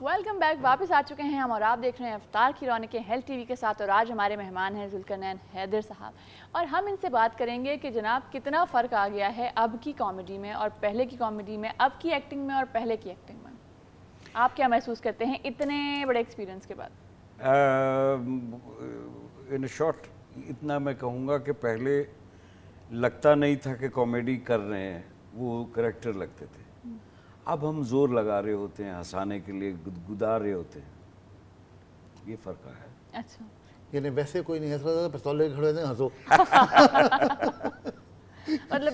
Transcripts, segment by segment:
Welcome back, واپس آ چکے ہیں ہم اور آپ دیکھ رہے ہیں افطار کی رونقیں ہیلتھ ٹی وی کے ساتھ، اور آج ہمارے مہمان ہیں ذوالقرنین حیدر صاحب، اور ہم ان سے بات کریں گے کہ جناب کتنا فرق آ گیا ہے اب کی کامیڈی میں اور پہلے کی کامیڈی میں، اب کی ایکٹنگ میں اور پہلے کی ایکٹنگ میں۔ آپ کیا محسوس کرتے ہیں اتنے بڑے ایکسپیرینس کے بعد؟ ان شارٹ اتنا میں کہوں گا کہ پہلے لگتا نہیں تھا کہ کامیڈی کر رہے ہیں، وہ کریکٹر لگتے تھے۔ اب ہم زور لگا رہے ہوتے ہیں ہنسانے کے لیے، گدگدا رہے ہوتے ہیں، یہ فرق ہے۔ اچھا، یعنی ویسے کوئی نہیں ہنس رہا تھا، پستول لے کے کھڑے تھے، ہنسو۔ مطلب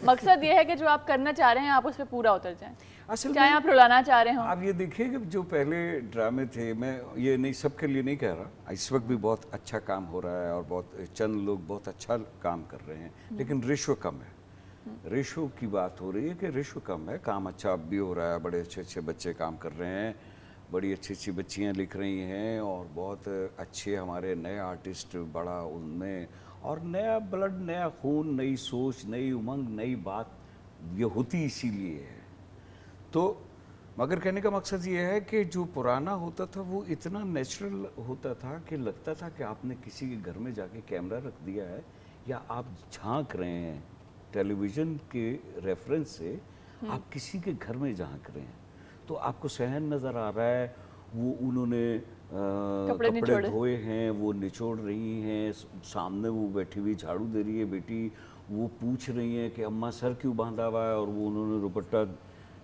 مقصد یہ ہے کہ جو آپ کرنا چاہ رہے ہیں آپ اس پہ پورا اتر جائیں، چاہے آپ رلانا چاہ رہے ہوں۔ آپ یہ دیکھیے کہ جو پہلے ڈرامے تھے، میں یہ نہیں سب کے لیے نہیں کہہ رہا، اس وقت بھی بہت اچھا کام ہو رہا ہے اور بہت چند لوگ بہت اچھا کام کر رہے ہیں، لیکن ریشو کم ہے۔ ریشو کی بات ہو رہی ہے کہ ریشو کم ہے، کام اچھا اب بھی ہو رہا ہے، بڑے اچھے اچھے بچے کام کر رہے ہیں، بڑی اچھی اچھی بچیاں لکھ رہی ہیں، اور بہت اچھے ہمارے نئے آرٹسٹ بڑا ان میں، اور نیا بلڈ، نیا خون، نئی سوچ، نئی امنگ، نئی بات، یہ ہوتی اسی لیے ہے۔ تو مگر کہنے کا مقصد یہ ہے کہ جو پرانا ہوتا تھا وہ اتنا نیچرل ہوتا تھا کہ لگتا تھا کہ آپ نے کسی کے گھر میں جا کے کیمرہ رکھ دیا ہے، یا آپ جھانک رہے ہیں ٹیلی ویژن کے ریفرنس سے، آپ کسی کے گھر میں جھانک رہے ہیں، تو آپ کو صحن نظر آ رہا ہے، وہ انہوں نے کپڑے دھوئے ہیں، وہ نچوڑ رہی ہیں، سامنے وہ بیٹھی ہوئی جھاڑو دے رہی ہے بیٹی، وہ پوچھ رہی ہیں کہ اماں سر کیوں باندھا ہوا ہے، اور وہ انہوں نے دوپٹہ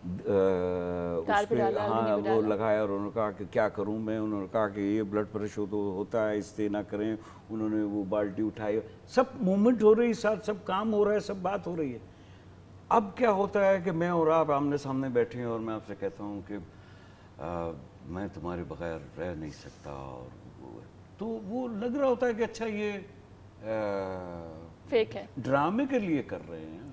اس پہ ہاں وہ لگایا، اور انہوں نے کہا کہ کیا کروں میں، انہوں نے کہا کہ یہ بلڈ پریشر تو ہوتا ہے، اس سے نہ کریں، انہوں نے وہ بالٹی اٹھائی، سب موومنٹ ہو رہی، ساتھ سب کام ہو رہا ہے، سب بات ہو رہی ہے۔ اب کیا ہوتا ہے کہ میں اور آپ آمنے سامنے بیٹھے ہیں اور میں آپ سے کہتا ہوں کہ میں تمہارے بغیر رہ نہیں سکتا، اور تو وہ لگ رہا ہوتا ہے کہ اچھا یہ فیک ہے، ڈرامے کے لیے کر رہے ہیں،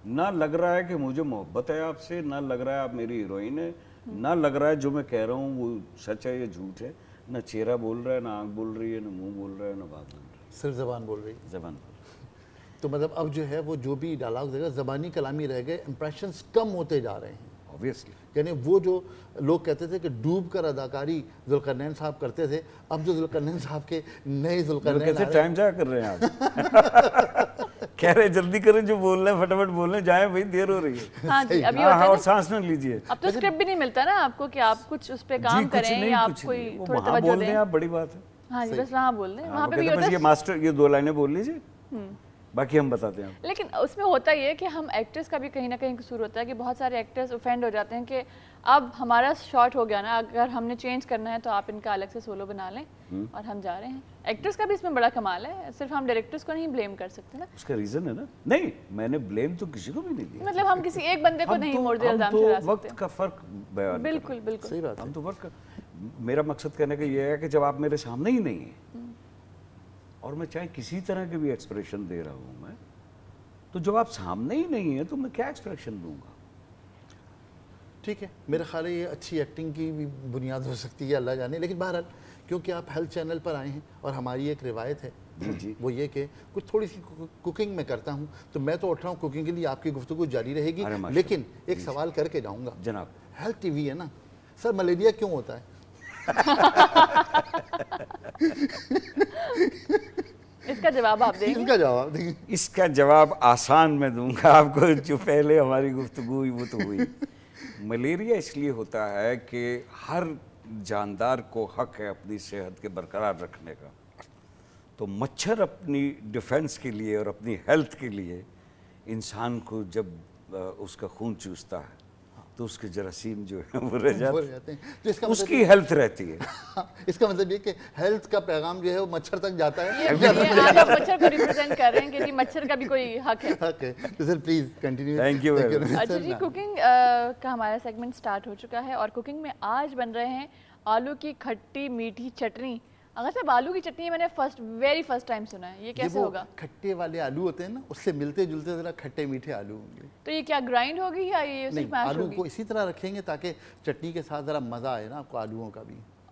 نہ لگ رہا ہے کہ مجھے محبت ہے آپ سے، نہ لگ رہا ہے آپ میری ہیروئن ہے، نہ لگ رہا ہے جو میں کہہ رہا ہوں وہ سچ ہے یا جھوٹ ہے، نہ چہرہ بول رہا ہے، نہ آنکھ بول رہی ہے، نہ منہ بول رہا ہے، نہ بات بول رہی ہے، صرف زبان بول رہی ہے، زبان بول رہی ہے۔ تو مطلب اب جو ہے وہ جو بھی ڈائلاگ دے گا زبانی کلامی رہ گئے، امپریشنز کم ہوتے جا رہے ہیں اوبیسلی۔ یعنی وہ جو لوگ کہتے تھے کہ ڈوب کر اداکاری ذوالقرنین صاحب کرتے تھے، اب جو ذوالقرنین صاحب کے نئے ذوالقرنین کہتے ہیں ٹائم ضائع کر رہے ہیں آپ، کہہ رہے جلدی کریں، جو بولنا ہے فٹافٹ بولیں، جائیں بھائی دیر ہو رہی ہے، ہاں جی، اب یہ ہوتا ہے اور سانس نہ لیجیے۔ اب تو اسکرپٹ بھی نہیں ملتا نا آپ کو کہ آپ کچھ اس پہ کام کریں یا آپ کوئی تھوڑا توجہ بول دیں، آپ بڑی بات ہے، ہاں جی بس وہاں بول دیں، وہاں پہ بھی ہوتا ہے یہ ماسٹر یہ 2 لائنیں بول لیجیے، باقی ہم بتاتے ہیں۔ لیکن اس میں ہوتا یہ ہے کہ ہم ایکٹرز کا بھی کہیں نہ کہیں قصور ہوتا ہے کہ بہت سارے ایکٹرز اوفینڈ ہو جاتے ہیں کہ اب ہمارا شارٹ ہو گیا نا، اگر ہم نے چینج کرنا ہے تو آپ ان کا الگ سے سولو بنا لیں اور ہم جا رہے ہیں۔ ایکٹرز کا بھی اس میں بڑا کمال ہے، صرف ہم ڈائریکٹرز کو نہیں بلیم کر سکتے نا، اس کا ریزن ہے نا، نہیں میں نے بلیم تو کسی کو بھی نہیں دیا، مطلب ہم کسی ایک بندے کو نہیں موڑ دے الزام چلا سکتے، وقت کا فرق بیان، بالکل بالکل صحیح بات ہے۔ ہم تو وقت کا، میرا مقصد کہنے کا یہ ہے کہ جب آپ میرے سامنے ہی نہیں ہیں اور میں چاہے کسی طرح کے بھی ایکسپریشن دے رہا ہوں میں، تو جب آپ سامنے ہی نہیں ہیں تو میں کیا ایکسپریشن دوں گا؟ ٹھیک ہے، میرا خیال ہے یہ اچھی ایکٹنگ کی بھی بنیاد ہو سکتی ہے، اللہ جانے، لیکن بہرحال کیونکہ آپ ہیلتھ چینل پر آئے ہیں اور ہماری ایک روایت ہے وہ یہ کہ کچھ تھوڑی سی کوکنگ میں کرتا ہوں، تو میں تو اٹھ رہا ہوں کوکنگ کے لیے، آپ کی گفتگو جاری رہے گی، لیکن ایک سوال کر کے جاؤں گا جناب۔ ہیلتھ ٹی وی ہے نا سر، ملیریا کیوں ہوتا ہے؟ اس کا جواب آپ دیں گے؟ اس کا جواب دیں گے؟ اس کا جواب آسان میں دوں گا آپ کو، جو پہلے ہماری گفتگو ہوئی وہ تو ہوئی۔ ملیریا اس لیے ہوتا ہے کہ ہر جاندار کو حق ہے اپنی صحت کے برقرار رکھنے کا، تو مچھر اپنی ڈیفنس کے لیے اور اپنی ہیلتھ کے لیے انسان کو جب اس کا خون چوستا ہے تو اس کے جراثیم جو ہیں وہ رہ جاتے ہیں، اس کی ہیلتھ رہتی ہے۔ اس کا مطلب یہ کہ ہیلتھ کا پیغام جو ہے وہ مچھر تک جاتا ہے، آپ مچھر کو ریپرزینٹ کر رہے ہیں کہ جی مچھر کا بھی کوئی حق ہے۔ حق ہے، تو sir please continue. Thank you. اچھا جی، کوکنگ کا ہمارا سیگمنٹ سٹارٹ ہو چکا ہے اور کوکنگ میں آج بن رہے ہیں آلو کی کھٹی میٹھی چٹنی۔ اگر صاحب آلو کی چٹنی میں نے ویری فرسٹ ٹائم سنا ہے، یہ کیسے ہوگا؟ کھٹے والے آلو ہوتے ہیں نا، اس سے ملتے جلتے ذرا کھٹے میٹھے آلو ہوں گے۔ تو یہ کیا گرائنڈ ہوگی یا یہ صرف میش ہوگی؟ آلو کو اسی طرح رکھیں گے تاکہ چٹنی کے ساتھ ذرا مزہ آئے نا آپ کو آلوؤں کا بھی۔